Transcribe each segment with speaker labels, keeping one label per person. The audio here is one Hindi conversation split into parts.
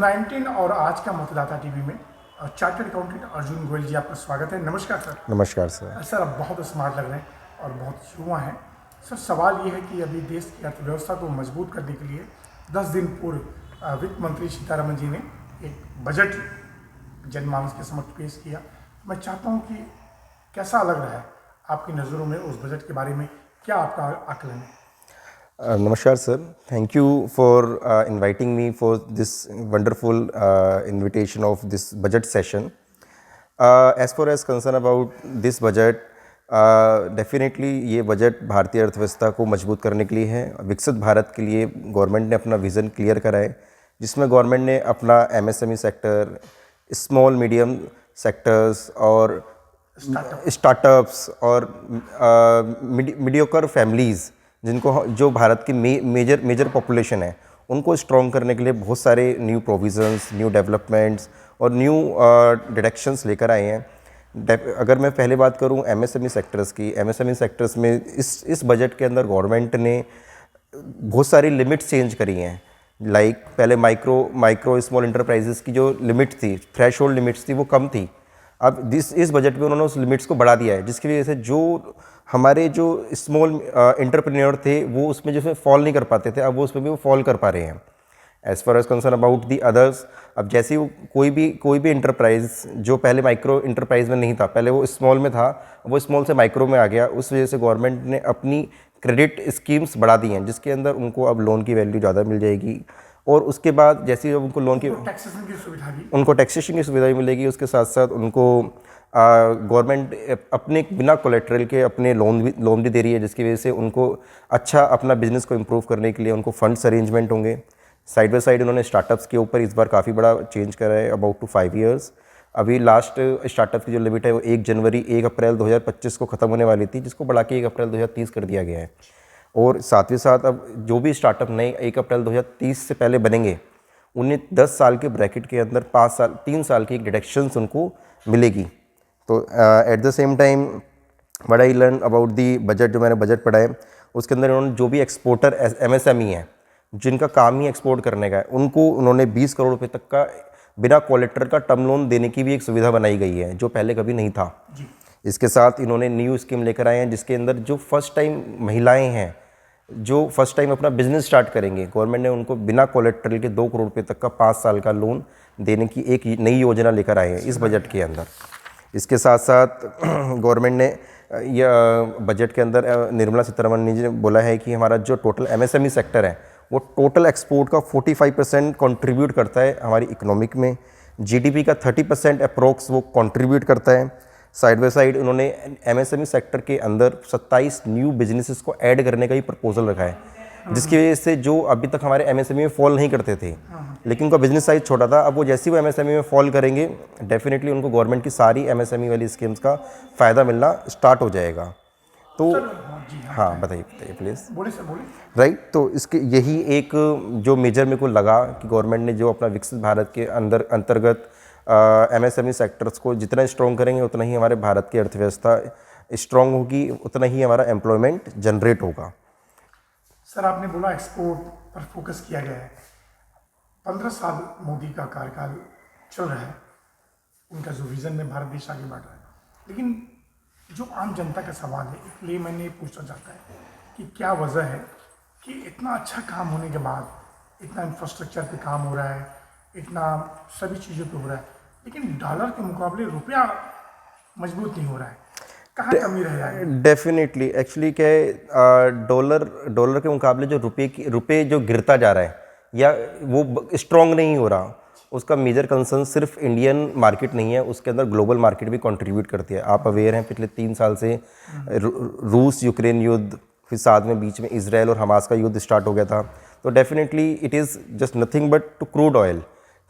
Speaker 1: 19 और आज का मतदाता टीवी में चार्टर्ड अकाउंटेंट अर्जुन गोयल जी, आपका स्वागत है। नमस्कार सर।
Speaker 2: नमस्कार सर।
Speaker 1: सर, आप बहुत स्मार्ट लग रहे हैं और बहुत युवा हैं। सर, सवाल ये है कि अभी देश की अर्थव्यवस्था को मजबूत करने के लिए 10 दिन पूर्व वित्त मंत्री सीतारमण जी ने एक बजट जनमानस के समक्ष पेश किया। मैं चाहता हूँ कि कैसा लग रहा है आपकी नज़रों में उस बजट के बारे में, क्या आपका आकलन है?
Speaker 2: नमस्कार sir, thank you for inviting me for this wonderful invitation of this budget session. As far as concern about this budget, definitely ये बजट भारतीय अर्थव्यवस्था को मजबूत करने के लिए है। विकसित भारत के लिए गवर्नमेंट ने अपना विज़न क्लियर करा है, जिसमें गवर्नमेंट ने अपना MSME sector, small medium sectors और स्टार्टअप्स और मीडियोकर फैमिलीज़, जिनको जो भारत की मेजर पॉपुलेशन है, उनको स्ट्रॉन्ग करने के लिए बहुत सारे न्यू प्रोविज़न्स, न्यू डेवलपमेंट्स और न्यू डायरेक्शंस लेकर आए हैं। अगर मैं पहले बात करूं MSME सेक्टर्स की, MSME सेक्टर्स में इस बजट के अंदर गवर्नमेंट ने बहुत सारी लिमिट्स चेंज करी हैं। लाइक पहले माइक्रो स्मॉल इंटरप्राइजेस की जो लिमिट थी, थ्रेश होल्ड लिमिट्स थी, वो कम थी। अब इस बजट में उन्होंने उस लिमिट्स को बढ़ा दिया है, जिसकी वजह से जो हमारे जो स्मॉल एंटरप्रेन्योर थे वो उसमें जिसमें फॉल नहीं कर पाते थे, अब वो उसमें भी वो फॉल कर पा रहे हैं। As far as concern about the others, अब जैसे वो कोई भी इंटरप्राइज जो पहले माइक्रो इंटरप्राइज में नहीं था, पहले वो स्मॉल में था, वो स्मॉल से माइक्रो में आ गया। उस वजह से गवर्नमेंट ने अपनी क्रेडिट स्कीम्स बढ़ा दी हैं, जिसके अंदर उनको अब लोन की वैल्यू ज़्यादा मिल जाएगी। और उसके बाद जैसे जब उनको लोन की टैक्सेशन की सुविधा भी मिलेगी, उसके साथ साथ उनको गवर्नमेंट अपने बिना कोलेट्रल के अपने लोन भी दे रही है, जिसकी वजह से उनको अच्छा अपना बिजनेस को इम्प्रूव करने के लिए उनको फंड्स अरेंजमेंट होंगे। साइड बाय साइड उन्होंने स्टार्टअप्स के ऊपर इस बार काफ़ी बड़ा चेंज करा है, अबाउट टू 5 ईयर्स। अभी लास्ट स्टार्टअप की जो लिमिट है वो 1 अप्रैल 2025 को ख़त्म होने वाली थी, जिसको बढ़ा के 1 अप्रैल 2030 कर दिया गया है। और साथ ही साथ अब जो भी स्टार्टअप नए 1 अप्रैल 2030 से पहले बनेंगे, उन्हें 10 साल के ब्रैकेट के अंदर 3 साल की एक डिडक्शंस उनको मिलेगी। तो at the same time what I learn about the budget, जो मैंने बजट पढ़ा है, उसके अंदर उन्होंने जो भी एक्सपोर्टर MSME हैं, जिनका काम ही एक्सपोर्ट करने का है, उनको उन्होंने 20 करोड़ रुपए तक का बिना कोलेट्रल का टर्म लोन देने की भी एक सुविधा बनाई गई है, जो पहले कभी नहीं था। इसके साथ इन्होंने न्यू स्कीम लेकर आए हैं, जिसके अंदर जो फर्स्ट टाइम महिलाएं हैं, जो फर्स्ट टाइम अपना बिजनेस स्टार्ट करेंगे, गवर्नमेंट ने उनको बिना कोलेट्रल के 2 करोड़ रुपए तक का 5 साल का लोन देने की एक नई योजना लेकर आए हैं इस बजट के अंदर। इसके साथ साथ गवर्नमेंट ने यह बजट के अंदर निर्मला सीतारमण जी ने बोला है कि हमारा जो टोटल MSME सेक्टर है, वो टोटल एक्सपोर्ट का 45% कंट्रीब्यूट करता है हमारी इकोनॉमिक में। GDP का 30% अप्रोक्स वो कंट्रीब्यूट करता है। साइड बाय साइड उन्होंने MSME सेक्टर के अंदर 27 न्यू बिजनेसेस को ऐड करने का ही प्रपोजल रखा है, जिसकी वजह से जो अभी तक हमारे MSME में फॉल नहीं करते थे, लेकिन उनका बिजनेस साइज छोटा था, अब वो जैसे ही वो MSME में फॉल करेंगे, डेफिनेटली उनको गवर्नमेंट की सारी MSME वाली स्कीम्स का फ़ायदा मिलना स्टार्ट हो जाएगा। तो हाँ, बताइए प्लीज़।
Speaker 1: बोले सर, बोले।
Speaker 2: राइट, तो इसके यही एक जो मेजर मेरे को लगा कि गवर्नमेंट ने जो अपना विकसित भारत के अंतर्गत MSME सेक्टर्स को जितना स्ट्रॉन्ग करेंगे, उतना ही हमारे भारत की अर्थव्यवस्था स्ट्रॉन्ग होगी, उतना ही हमारा एम्प्लॉयमेंट जनरेट होगा।
Speaker 1: सर, आपने बोला एक्सपोर्ट पर फोकस किया गया है। 15 साल मोदी का कार्यकाल चल रहा है, उनका जो विज़न में भारत देश आगे बढ़ रहा है, लेकिन जो आम जनता का सवाल है, इसलिए मैंने पूछना चाहता है कि क्या वजह है कि इतना अच्छा काम होने के बाद, इतना इंफ्रास्ट्रक्चर पे काम हो रहा है, इतना सभी चीज़ों पे हो रहा है, लेकिन डॉलर के मुकाबले रुपया मजबूत नहीं हो रहा है। कहाँ कमी रह जाएगी?
Speaker 2: डेफिनेटली एक्चुअली क्या है, डॉलर के मुकाबले जो रुपये जो गिरता जा रहा है या वो स्ट्रॉन्ग नहीं हो रहा, उसका मेजर कंसर्न सिर्फ इंडियन मार्केट नहीं है, उसके अंदर ग्लोबल मार्केट भी कंट्रीब्यूट करती है। आप अवेयर हैं, पिछले 3 साल से रूस यूक्रेन युद्ध, फिर साथ में बीच में इजराइल और हमास का युद्ध स्टार्ट हो गया था। तो definitely it is just nothing but to crude oil,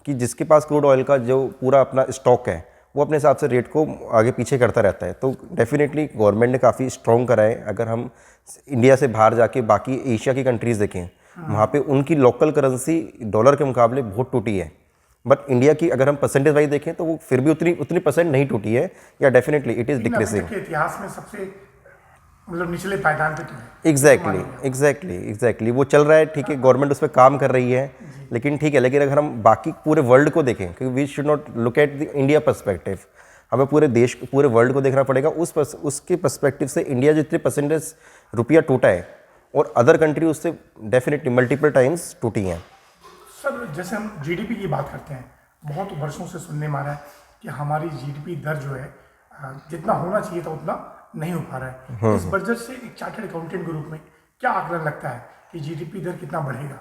Speaker 2: कि जिसके पास क्रूड ऑयल का जो पूरा अपना स्टॉक है, वो अपने हिसाब से रेट को आगे पीछे करता रहता है। तो डेफिनेटली गवर्नमेंट ने काफ़ी स्ट्रॉन्ग करा है। अगर हम इंडिया से बाहर जाके बाकी एशिया की कंट्रीज़ देखें, वहाँ पे उनकी लोकल करेंसी डॉलर के मुकाबले बहुत टूटी है, बट इंडिया की अगर हम परसेंटेज वाइज देखें तो वो फिर भी उतनी परसेंट नहीं टूटी है, या डेफिनेटली इट इज़ डिक्रीजिंग।
Speaker 1: इतिहास में सबसे मतलब निचले पायदान पे तो है।
Speaker 2: एग्जैक्टली वो चल रहा है, ठीक है, गवर्नमेंट उस पर काम कर रही है, लेकिन ठीक है, लेकिन अगर हम बाकी पूरे वर्ल्ड को देखें, क्योंकि we should not look at the India perspective, हमें पूरे देश पूरे वर्ल्ड को देखना पड़ेगा। उसके पर्सपेक्टिव से इंडिया जितने परसेंटेज रुपया टूटा है और अदर कंट्री उससे डेफिनेटली मल्टीपल टाइम्स टूटी हैं।
Speaker 1: सर जैसे हम जीडीपी की बात करते हैं, बहुत वर्षों से सुनने में आ रहा है कि हमारी जीडीपी दर जो है जितना होना चाहिए था उतना नहीं हो पा रहा है। इस बजट से एक चार्टर्ड अकाउंटेंट के रूप में क्या आकलन लगता है कि जीडीपी दर कितना बढ़ेगा?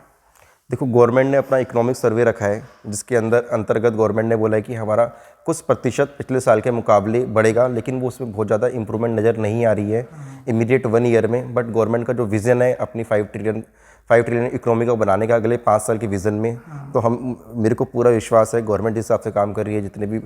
Speaker 2: देखो, गवर्नमेंट ने अपना इकोनॉमिक सर्वे रखा है, जिसके अंतर्गत गवर्नमेंट ने बोला है कि हमारा कुछ प्रतिशत पिछले साल के मुकाबले बढ़ेगा, लेकिन वो उसमें बहुत ज़्यादा इंप्रूवमेंट नज़र नहीं आ रही है इमीडिएट 1 ईयर में। बट गवर्नमेंट का जो विज़न है अपनी 5 ट्रिलियन इकोनॉमी को बनाने का अगले 5 साल के विज़न में, तो मेरे को पूरा विश्वास है गवर्नमेंट जिस हिसाब से काम कर रही है, जितने भी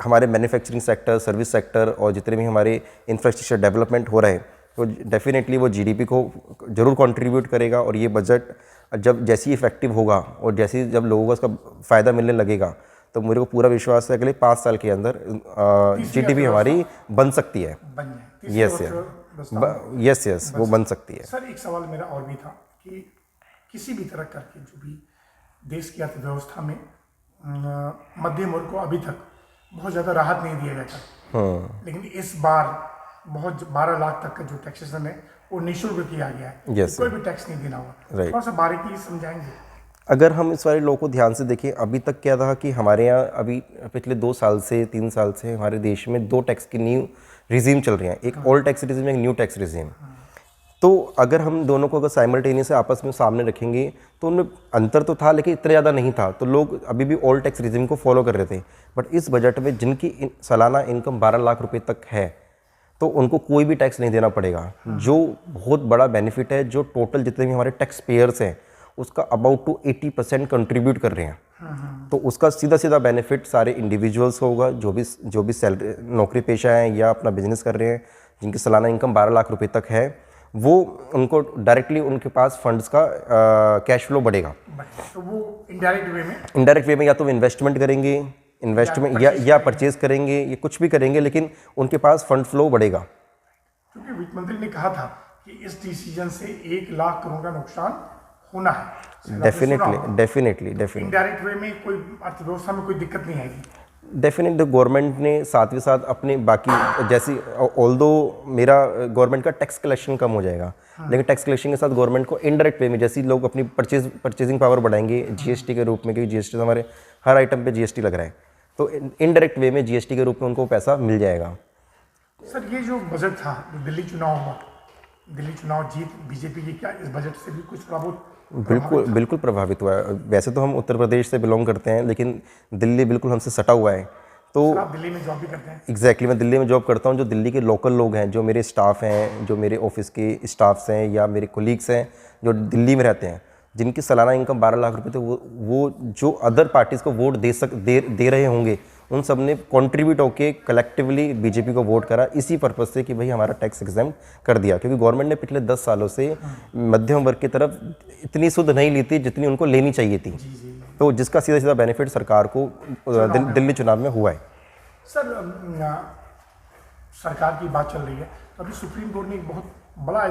Speaker 2: हमारे मैन्युफैक्चरिंग सेक्टर, सर्विस सेक्टर और जितने भी हमारे इंफ्रास्ट्रक्चर डेवलपमेंट हो रहे हैं, तो डेफिनेटली वो जीडीपी को ज़रूर कंट्रीब्यूट करेगा। और ये बजट जब जैसे ही इफेक्टिव होगा और जैसे जब लोगों को उसका फ़ायदा मिलने लगेगा, तो मेरे को पूरा विश्वास है अगले 5 साल के अंदर जीडीपी हमारी बन सकती है। यस वो बन सकती है।
Speaker 1: सर एक सवाल मेरा और भी था कि किसी भी तरह करके जो भी देश की अर्थव्यवस्था में मध्यम वर्ग को अभी तक बहुत ज़्यादा राहत नहीं दिया जाता, लेकिन इस बार बहुत 12 लाख तक का जो टैक्सेशन है वो निःशुल्क किया गया है। कोई भी टैक्स नहीं देना होगा। थोड़ा सा बारीकी समझाएंगे?
Speaker 2: अगर हम इस वाले लोगों को ध्यान से देखें, अभी तक क्या था कि हमारे यहाँ अभी पिछले 2 साल से 3 साल से हमारे देश में 2 टैक्स की न्यू रिजीम चल रही हैं, एक ओल्ड टैक्स रिजीम, एक न्यू टैक्स रिजीम। तो अगर हम दोनों को अगर साइमल्टेनियस आपस में सामने रखेंगे तो उनमें अंतर तो था, लेकिन इतना ज़्यादा नहीं था। तो लोग अभी भी ओल्ड टैक्स रिजीम को फॉलो कर रहे थे। बट इस बजट में जिनकी सालाना इनकम 12 लाख रुपए तक है, तो उनको कोई भी टैक्स नहीं देना पड़ेगा, जो बहुत बड़ा बेनिफिट है, जो टोटल जितने भी हमारे टैक्स पेयर्स हैं उसका अबाउट टू 80% कंट्रीब्यूट कर रहे हैं। तो उसका सीधा सीधा बेनिफिट सारे इंडिविजुअल्स को होगा, जो भी सैलरी नौकरी पेशा हैं या अपना बिजनेस कर रहे हैं, जिनकी सालाना इनकम 12 लाख रुपए तक है, वो उनको डायरेक्टली उनके पास फंड्स का कैश फ्लो बढ़ेगा।
Speaker 1: तो वो इनडायरेक्ट
Speaker 2: वे में या तो इन्वेस्टमेंट करेंगे, या परचेज करेंगे, या कुछ भी करेंगे, लेकिन उनके पास फंड फ्लो बढ़ेगा।
Speaker 1: क्योंकि वित्त मंत्री ने कहा था कि इस डिसीजन से 1 लाख करोड़ का नुकसान होना है।
Speaker 2: डेफिनेटली
Speaker 1: इनडायरेक्ट वे में कोई अर्थव्यवस्था में कोई दिक्कत नहीं आएगी।
Speaker 2: डेफिनेटली गवर्नमेंट ने साथ ही साथ अपने बाकी जैसी, ऑल्दो मेरा गवर्नमेंट का टैक्स कलेक्शन कम हो जाएगा, लेकिन टैक्स कलेक्शन के साथ गवर्नमेंट को इनडायरेक्ट वे में जैसे लोग अपनी परचेजिंग पावर बढ़ाएंगे जीएसटी के रूप में, क्योंकि जीएसटी हमारे हर आइटम पे जीएसटी लग रहा है, तो इनडायरेक्ट वे में जीएसटी के रूप में उनको पैसा मिल जाएगा।
Speaker 1: सर ये जो बजट था, जो दिल्ली चुनाव हुआ, दिल्ली चुनाव जीत बीजेपी की, क्या इस बजट से भी कुछ थोड़ा बहुत?
Speaker 2: बिल्कुल प्रभावित हुआ है। वैसे तो हम उत्तर प्रदेश से बिलोंग करते हैं, लेकिन दिल्ली बिल्कुल हमसे सटा हुआ है। तो
Speaker 1: आप दिल्ली में जॉब भी करते हैं?
Speaker 2: एग्जैक्टली मैं दिल्ली में जॉब करता हूं। जो दिल्ली के लोकल लोग हैं, जो मेरे स्टाफ हैं, जो मेरे ऑफिस के स्टाफ्स हैं या मेरे कोलीग्स हैं जो दिल्ली में रहते हैं, जिनकी सालाना इनकम 12 लाख रुपए, तो वो जो अदर पार्टीज़ को वोट दे रहे होंगे, उन सब ने कॉन्ट्रीब्यूट होकर कलेक्टिवली बीजेपी को वोट करा, इसी पर्पज़ से कि भाई हमारा टैक्स एग्जेम्प्ट कर दिया। क्योंकि गवर्नमेंट ने पिछले 10 सालों से मध्यम वर्ग की तरफ इतनी सुध नहीं ली थी जितनी उनको लेनी चाहिए थी, तो जिसका सीधा सीधा बेनिफिट सरकार को दिल्ली चुनाव में हुआ है।
Speaker 1: सर सरकार की बात चल रही है, तो अभी सुप्रीम कोर्ट ने एक बहुत बड़ा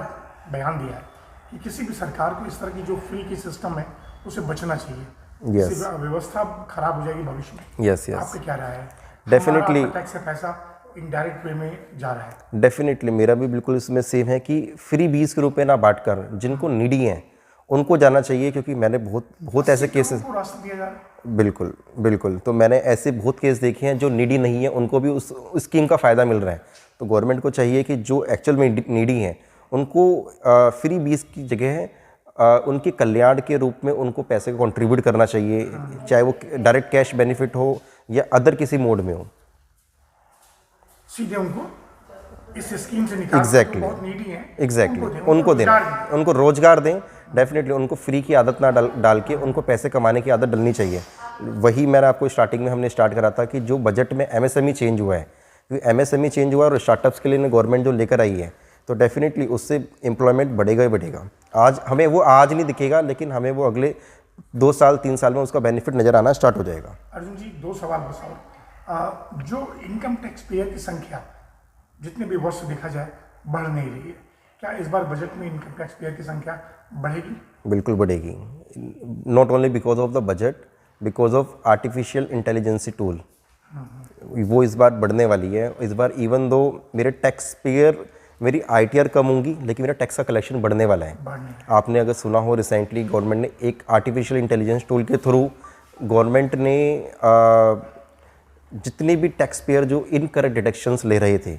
Speaker 1: बयान दिया है कि किसी भी सरकार को इस तरह की जो फ्री की सिस्टम है उसे बचना चाहिए। व्यवस्था खराब हो जाएगी भविष्य में। आपका क्या राय है?
Speaker 2: डेफिनेटली
Speaker 1: टैक्स से पैसा इनडायरेक्ट वे में जा रहा है।
Speaker 2: डेफिनेटली मेरा भी बिल्कुल इसमें सेम है कि फ्री 20 रुपये ना बांटकर जिनको नीडी हैं उनको जाना चाहिए, क्योंकि मैंने बहुत ऐसे केसेस, बिल्कुल तो मैंने ऐसे बहुत केस देखे हैं जो नीडी नहीं है, उनको भी उस स्कीम का फ़ायदा मिल रहा है। तो गवर्नमेंट को चाहिए कि जो एक्चुअल में नीडी हैं उनको फ्री 20 की जगह उनके कल्याण के रूप में उनको पैसे को कंट्रीब्यूट करना चाहिए, चाहे वो डायरेक्ट कैश बेनिफिट हो या अदर किसी मोड में हो,
Speaker 1: सीधे उनको इस स्कीम से निकाल।
Speaker 2: एग्जैक्टली उनको देना, उनको रोजगार दें। डेफिनेटली उनको फ्री की आदत ना डाल के उनको पैसे कमाने की आदत डलनी चाहिए। वही मैंने आपको स्टार्टिंग में हमने स्टार्ट करा था कि जो बजट में एमएसएमई चेंज हुआ है, क्योंकि एमएसएमई चेंज हुआ और स्टार्टअप्स के लिए गवर्नमेंट जो लेकर आई है, तो डेफिनेटली उससे एम्प्लॉयमेंट बढ़ेगा ही बढ़ेगा। आज हमें वो आज नहीं दिखेगा, लेकिन हमें वो अगले 2 साल 3 साल में उसका बेनिफिट नज़र आना स्टार्ट हो जाएगा।
Speaker 1: अर्जुन जी 2 सवाल बस और, जो इनकम टैक्स पेयर की संख्या जितने भी वर्ष देखा जाए बढ़ नहीं रही है। क्या इस बार बजट में इनकम टैक्स पेयर की संख्या बढ़ेगी?
Speaker 2: बिल्कुल बढ़ेगी, not only because of the budget, because of artificial intelligence tool, वो इस बार बढ़ने वाली है। इस बार इवन दो मेरे टैक्स पेयर, मेरी ITR कम होंगी, लेकिन मेरा टैक्स का कलेक्शन बढ़ने वाला है। आपने अगर सुना हो, रिसेंटली गवर्नमेंट ने एक आर्टिफिशियल इंटेलिजेंस टूल के थ्रू गवर्नमेंट ने जितने भी टैक्स पेयर जो इनकरेक्ट डिडक्शंस ले रहे थे,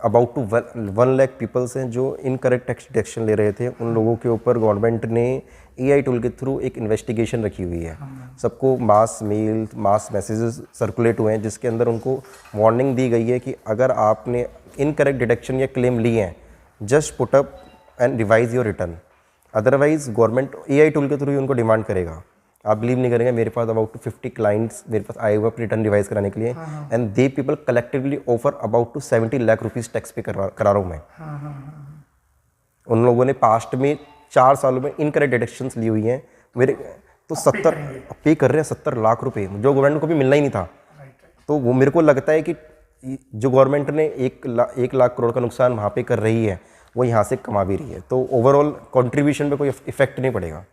Speaker 2: अबाउट टू 1 लाख पीपल्स हैं जो इनकरेक्ट टैक्स डिडक्शन ले रहे थे, उन लोगों के ऊपर गवर्नमेंट ने AI टूल के थ्रू एक इन्वेस्टिगेशन रखी हुई है। सबको मास मेल, मास मैसेजेस सर्कुलेट हुए हैं, जिसके अंदर उनको वार्निंग दी गई है कि अगर आपने इनकरेक्ट डिडक्शन या क्लेम लिए हैं, just put up and revise your return, otherwise government AI tool के थ्रू ही उनको डिमांड करेगा। आप बिलीव नहीं करेंगे, मेरे पास अबाउट 50 क्लाइंट्स मेरे पास आए हुए रिटर्न रिवाइज कराने के लिए, and they people collectively offer about to 70 lakh rupees tax pay करा रहा हूँ मैं। उन लोगों ने पास्ट में 4 सालों में इनकरेक्ट डिडक्शंस ली हुई हैं मेरे, तो 70 पे कर रहे हैं 70 लाख रुपए, जो गवर्नमेंट को भी मिलना ही नहीं था। तो वो मेरे को लगता है कि जो गवर्नमेंट ने 1 लाख करोड़ का नुकसान वहाँ पे कर रही है, वो यहाँ से कमा भी रही है, तो ओवरऑल कंट्रीब्यूशन पे कोई इफेक्ट नहीं पड़ेगा।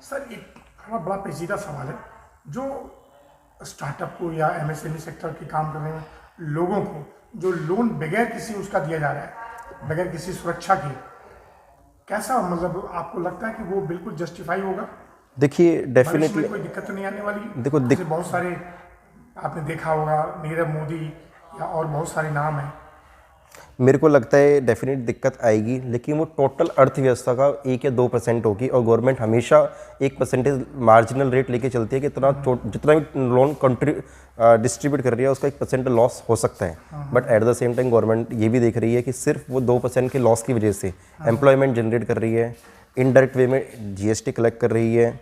Speaker 1: सर एक हमारा बड़ा पेचीदा सवाल है, जो स्टार्टअप को या MSME सेक्टर के काम करने में लोगों को जो लोन बगैर किसी उसका दिया जा रहा है, बगैर किसी सुरक्षा के, कैसा मतलब आपको लगता है कि वो बिल्कुल जस्टिफाई होगा?
Speaker 2: देखिए डेफिनेटली
Speaker 1: कोई दिक्कत तो नहीं आने वाली?
Speaker 2: देखो
Speaker 1: बहुत सारे आपने देखा होगा, नीरव मोदी या और बहुत सारे नाम हैं।
Speaker 2: मेरे को लगता है डेफिनेट दिक्कत आएगी, लेकिन वो टोटल अर्थव्यवस्था का 1 या 2% होगी, और गवर्नमेंट हमेशा 1% मार्जिनल रेट लेके चलती है कि जितना भी लोन कंट्री डिस्ट्रीब्यूट कर रही है उसका 1% लॉस हो सकता है। But at the same time government ये भी देख रही है कि सिर्फ वो 2% के लॉस की वजह से एम्प्लॉयमेंट जनरेट कर रही है, इनडायरेक्ट वे में GST कलेक्ट कर रही है,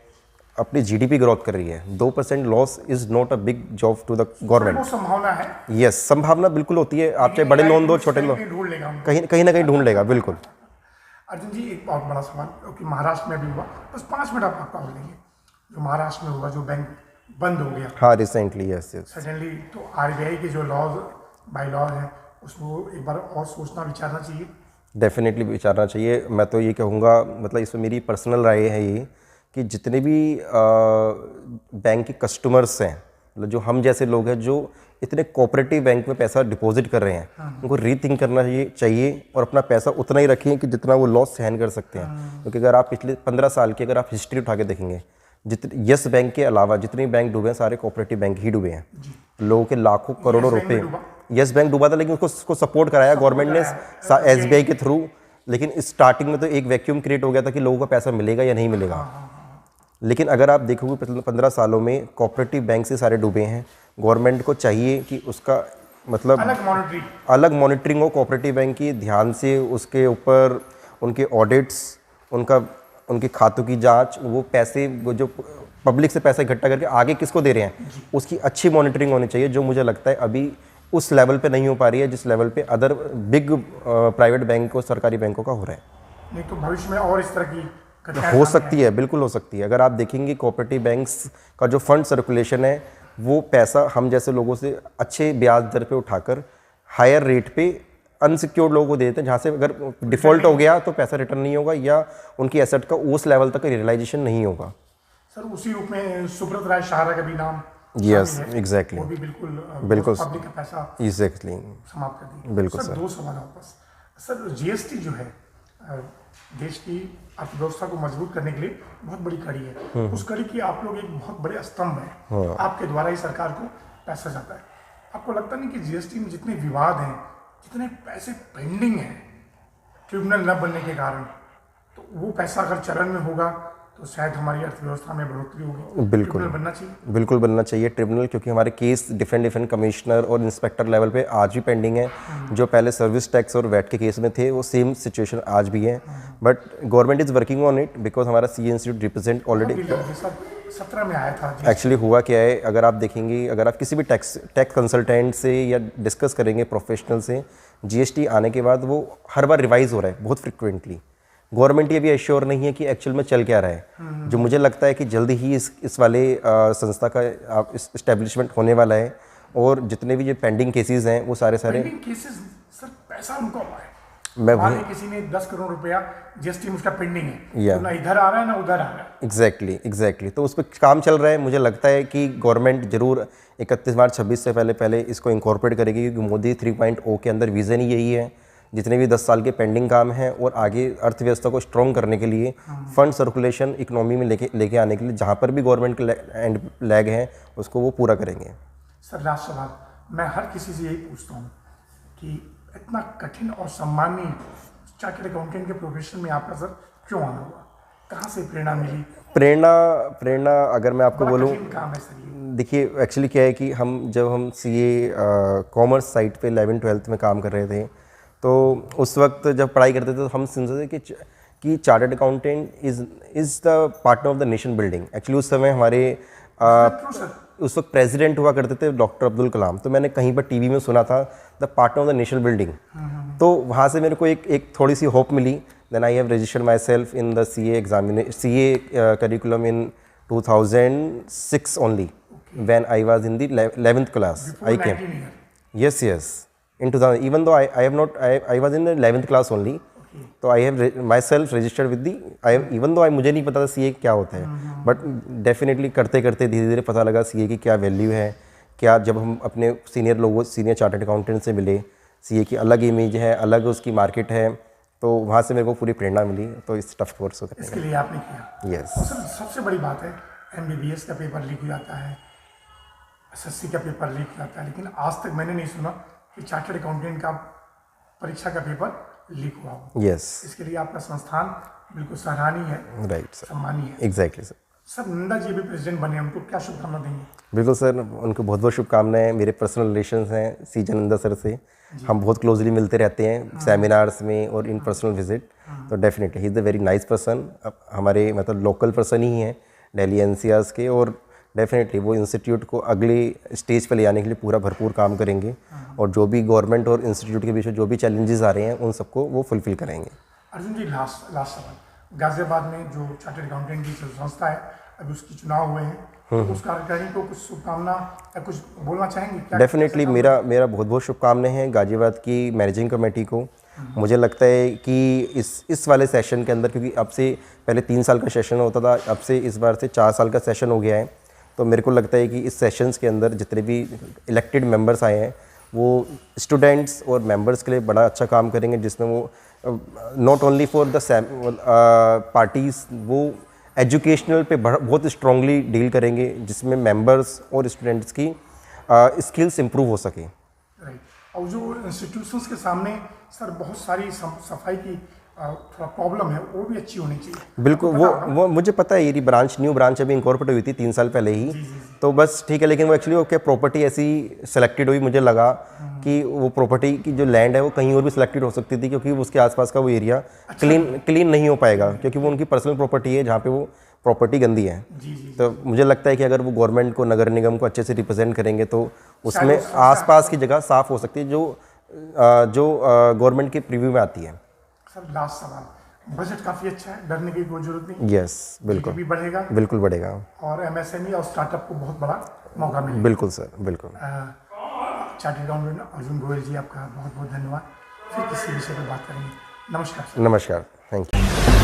Speaker 2: अपनी GDP ग्रोथ कर रही है। 2% loss is not a big job to the government.
Speaker 1: संभावना है,
Speaker 2: यस, संभावना बिल्कुल होती है। आप चाहे बड़े लोन दो, छोटे लोन, कहीं ना कहीं ढूंढ लेगा, बिल्कुल।
Speaker 1: अर्जुन जी एक बहुत बड़ा सवाल, क्योंकि महाराष्ट्र में भी हुआ, बस 5 मिनट आप आपका हो लेंगे, जो महाराष्ट्र में हुआ, जो बैंक बंद हो गया,
Speaker 2: हाँ रिसेंटली, यस यस
Speaker 1: सडनली, तो RBI के जो बाई लॉज हैं उसको एक बार और सोचना विचारना चाहिए।
Speaker 2: डेफिनेटली विचारना चाहिए। मैं तो ये कहूँगा, मतलब इसमें मेरी पर्सनल राय है ये कि जितने भी बैंक के कस्टमर्स हैं, मतलब जो हम जैसे लोग हैं जो इतने कोऑपरेटिव बैंक में पैसा डिपॉजिट कर रहे हैं, उनको रीथिंक करना चाहिए और अपना पैसा उतना ही रखें कि जितना वो लॉस सहन कर सकते हैं। क्योंकि अगर आप पिछले 15 साल की अगर आप हिस्ट्री उठा के देखेंगे, जितने यस बैंक के अलावा जितने बैंक डूबे हैं सारे कोऑपरेटिव बैंक ही डूबे हैं। लोगों के लाखों करोड़ों रुपए, यस बैंक डूबा था लेकिन उसको सपोर्ट कराया गवर्नमेंट ने SBI के थ्रू, लेकिन स्टार्टिंग में तो एक वैक्यूम क्रिएट हो गया था कि लोगों का पैसा मिलेगा या नहीं मिलेगा। लेकिन अगर आप देखोगे पिछले 15 सालों में कोऑपरेटिव बैंक से सारे डूबे हैं। गवर्नमेंट को चाहिए कि उसका मतलब अलग मॉनिटरिंग हो कोऑपरेटिव बैंक की, ध्यान से उसके ऊपर उनके ऑडिट्स, उनके खातों की जांच, वो पैसे वो जो पब्लिक से पैसा इकट्ठा करके आगे किसको दे रहे हैं उसकी अच्छी मॉनिटरिंग होनी चाहिए, जो मुझे लगता है अभी उस लेवल पे नहीं हो पा रही है जिस लेवल पे अदर बिग प्राइवेट बैंक और सरकारी बैंकों का हो रहा है।
Speaker 1: नहीं तो भविष्य में और इस तरह की
Speaker 2: हो सकती है, बिल्कुल हो सकती है। अगर आप देखेंगे कोऑपरेटिव बैंक्स का जो फंड सर्कुलेशन है, वो पैसा हम जैसे लोगों से अच्छे ब्याज दर पे उठाकर हायर रेट पे अनसिक्योर्ड लोगों को देते हैं, जहाँ से अगर डिफ़ॉल्ट हो गया तो पैसा रिटर्न नहीं होगा या उनकी एसेट का उस लेवल तक रियलाइजेशन नहीं होगा।
Speaker 1: सर उसी रूप में सुब्रत राय शाहरा का भी नाम,
Speaker 2: यस एग्जैक्टली,
Speaker 1: वो भी बिल्कुल पब्लिक का पैसा
Speaker 2: एग्जैक्टली
Speaker 1: समाप्त कर दिया।
Speaker 2: बिल्कुल
Speaker 1: सर 2 सवाल वापस। सर GST जो है देश की अर्थव्यवस्था को मजबूत करने के लिए बहुत बड़ी कड़ी है, उस कड़ी की आप लोग एक बहुत बड़े स्तंभ है, आपके द्वारा ही सरकार को पैसा जाता है। आपको लगता नहीं कि GST में जितने विवाद हैं, जितने पैसे पेंडिंग हैं ट्रिब्यूनल न बनने के कारण, तो वो पैसा अगर चलन में होगा तो शायद हमारी अर्थव्यवस्था में बढ़ोतरी होगी?
Speaker 2: बिल्कुल
Speaker 1: बनना चाहिए,
Speaker 2: बिल्कुल बनना चाहिए ट्रिब्यूनल, क्योंकि हमारे केस डिफरेंट कमिश्नर और इंस्पेक्टर लेवल पे आज भी पेंडिंग है। जो पहले सर्विस टैक्स और वैट के केस में थे वो सेम सिचुएशन आज भी है, but government is working on it because हमारा CA इंस्टीट्यूट रिप्रेजेंट ऑलरेडी
Speaker 1: 17 में आया था।
Speaker 2: एक्चुअली हुआ क्या है, अगर आप देखेंगे, अगर आप किसी भी टैक्स कंसल्टेंट से या डिस्कस करेंगे प्रोफेशनल से, GST आने के बाद वो हर बार रिवाइज हो रहा है बहुत फ्रिक्वेंटली। गवर्नमेंट ये भी एश्योर नहीं है कि एक्चुअल में चल क्या रहा है। जो मुझे लगता है कि जल्दी ही इस वाले संस्था का इस्टेब्लिशमेंट होने वाला है, और जितने भी ये पेंडिंग केसेस हैं वो सारे
Speaker 1: पेंडिंग केसेस, सर पैसा उनका हुआ है,
Speaker 2: मैं
Speaker 1: मान
Speaker 2: वही
Speaker 1: ली किसी ने 10 करोड़ रुपया जीएसटी में उसका पेंडिंग है,
Speaker 2: या
Speaker 1: तो ना इधर आ रहा है ना उधर आ रहा है।
Speaker 2: एग्जैक्टली तो उस पर काम चल रहा है। मुझे लगता है कि गवर्नमेंट जरूर 31 मार्च 26 से पहले इसको इंकॉर्पोरेट करेगी, क्योंकि मोदी 3.0 के अंदर विज़न ही यही है। जितने भी 10 साल के पेंडिंग काम हैं और आगे अर्थव्यवस्था को स्ट्रॉन्ग करने के लिए, फंड सर्कुलेशन इकोनॉमी में लेके आने के लिए, जहाँ पर भी गवर्नमेंट के एंड लैग है उसको वो पूरा करेंगे।
Speaker 1: सर लास्ट सवाल, मैं हर किसी से यही पूछता हूँ कि इतना कठिन और सम्मानीय चार्टर्ड अकाउंटेंट के प्रोफेशन में आपका सर क्यों आना हुआ, कहाँ से प्रेरणा मिली?
Speaker 2: प्रेरणा अगर मैं आपको
Speaker 1: बड़ा
Speaker 2: बोलूँ,
Speaker 1: कठिन काम है सर ये।
Speaker 2: देखिए एक्चुअली क्या है कि जब हम सीए कॉमर्स साइट पे 11th-12th में काम कर रहे थे, तो उस वक्त जब पढ़ाई करते थे तो हम समझते थे कि chartered accountant is the partner of the nation building. Actually उस समय हमारे
Speaker 1: ट्रू सर।
Speaker 2: उस वक्त प्रेसिडेंट हुआ करते थे डॉक्टर अब्दुल कलाम। तो मैंने कहीं पर टीवी में सुना था the partner of the nation building. तो वहाँ से मेरे को एक थोड़ी सी होप मिली। Then I have registered myself in the CA curriculum in 2006 only, when I was in the 11th class. I came.
Speaker 1: 19 year.
Speaker 2: Yes. In 2000, even though I was in the 11th class only. तो I have myself registered with the, even though मुझे नहीं पता था CA क्या होता है, बट डेफिनेटली करते करते धीरे धीरे पता लगा CA की क्या वैल्यू है, क्या जब हम अपने सीनियर चार्टर्ड अकाउंटेंट से मिले, CA की अलग इमेज है, अलग उसकी मार्केट है, तो वहाँ से मेरे को पूरी प्रेरणा मिली। तो इस टफ कोर्स होता
Speaker 1: इसके लिए आपने किया।
Speaker 2: यस।
Speaker 1: और सर सबसे बड़ी बात है, MBBS का पेपर लीक हो जाता है, SSC का पेपर लीक हो जाता है, लेकिन आज तक मैंने नहीं सुना कि चार्टर्ड अकाउंटेंट का परीक्षा का पेपर लीक हुआ हो।
Speaker 2: यस,
Speaker 1: इसके लिए आपका संस्थान बिल्कुल सराहनीय है,
Speaker 2: राइट सर,
Speaker 1: सम्मानीय है।
Speaker 2: Exactly sir.
Speaker 1: Sir Nanda ji भी प्रेसिडेंट बने, उनको क्या शुभकामना देंगे?
Speaker 2: बिल्कुल सर, उनको बहुत बहुत शुभकामनाएं। मेरे पर्सनल रिलेशंस हैं CJ नंदा सर से, हम बहुत क्लोजली मिलते रहते हैं सेमिनार्स में और इन पर्सनल विजिट। तो definitely he is a very nice person. हमारे मतलब लोकल पर्सन ही हैं दिल्ली NCRs के, और डेफिनेटली वो इंस्टीट्यूट को अगले स्टेज पर ले जाने के लिए पूरा भरपूर काम करेंगे, और जो भी गवर्नमेंट और इंस्टीट्यूट के बीच में जो भी चैलेंजेस आ रहे हैं उन सबको वो फुलफिल करेंगे।
Speaker 1: अर्जुन जी लास्ट सवाल, गाजियाबाद में जो चार्टर्ड अकाउंटेंट की संस्था है, अभी उसकी चुनाव हुए हैं, तो उस कार्यकारिणी को कुछ शुभकामना या कुछ बोलना चाहेंगे?
Speaker 2: डेफिनेटली मेरा बहुत बहुत शुभकामनाएं हैं गाजियाबाद की मैनेजिंग कमेटी को। मुझे लगता है कि इस वाले सेशन के अंदर, क्योंकि अब से पहले 3 साल का सेशन होता था, अब से इस बार से 4 साल का सेशन हो गया है, तो मेरे को लगता है कि इस सेशंस के अंदर जितने भी इलेक्टेड मेंबर्स आए हैं वो स्टूडेंट्स और मेंबर्स के लिए बड़ा अच्छा काम करेंगे, जिसमें वो not only for the parties, वो एजुकेशनल पे बहुत स्ट्रांगली डील करेंगे, जिसमें मेंबर्स और स्टूडेंट्स की स्किल्स इंप्रूव हो सके।
Speaker 1: राइट। और जो इंस्टीट्यूशंस के सामने सर बहुत सारी सफाई की थोड़ा प्रॉब्लम है, वो भी अच्छी होनी चाहिए।
Speaker 2: बिल्कुल, वो मुझे पता है। ये न्यू ब्रांच अभी इंकॉर्पोरेट हुई थी 3 साल पहले ही।
Speaker 1: जी।
Speaker 2: तो बस ठीक है, लेकिन वो एक्चुअली वो क्या प्रॉपर्टी ऐसी सेलेक्टेड हुई, मुझे लगा कि वो प्रॉपर्टी की जो लैंड है वो कहीं और भी सिलेक्टेड हो सकती थी, क्योंकि उसके आसपास का वो एरिया क्लीन नहीं हो पाएगा, क्योंकि वो उनकी पर्सनल प्रॉपर्टी है जहाँ पे वो प्रॉपर्टी गंदी है।
Speaker 1: जी।
Speaker 2: तो मुझे लगता है कि अगर वो गवर्नमेंट को, नगर निगम को अच्छे से रिप्रेजेंट करेंगे तो उसमें आसपास की जगह साफ़ हो सकती है, जो गवर्नमेंट के प्रीव्यू में आती है।
Speaker 1: सर लास्ट सवाल, बजट काफ़ी अच्छा है, डरने की कोई जरूरत नहीं।
Speaker 2: यस, बिल्कुल
Speaker 1: भी बढ़ेगा,
Speaker 2: बिल्कुल बढ़ेगा,
Speaker 1: और MSME और स्टार्टअप को बहुत बड़ा मौका मिलेगा।
Speaker 2: बिल्कुल सर, बिल्कुल।
Speaker 1: चार्टर्ड अकाउंटेंट अर्जुन गोयल जी, आपका बहुत बहुत धन्यवाद। फिर किसी विषय पर बात करेंगे। नमस्कार सर।
Speaker 2: नमस्कार, थैंक यू।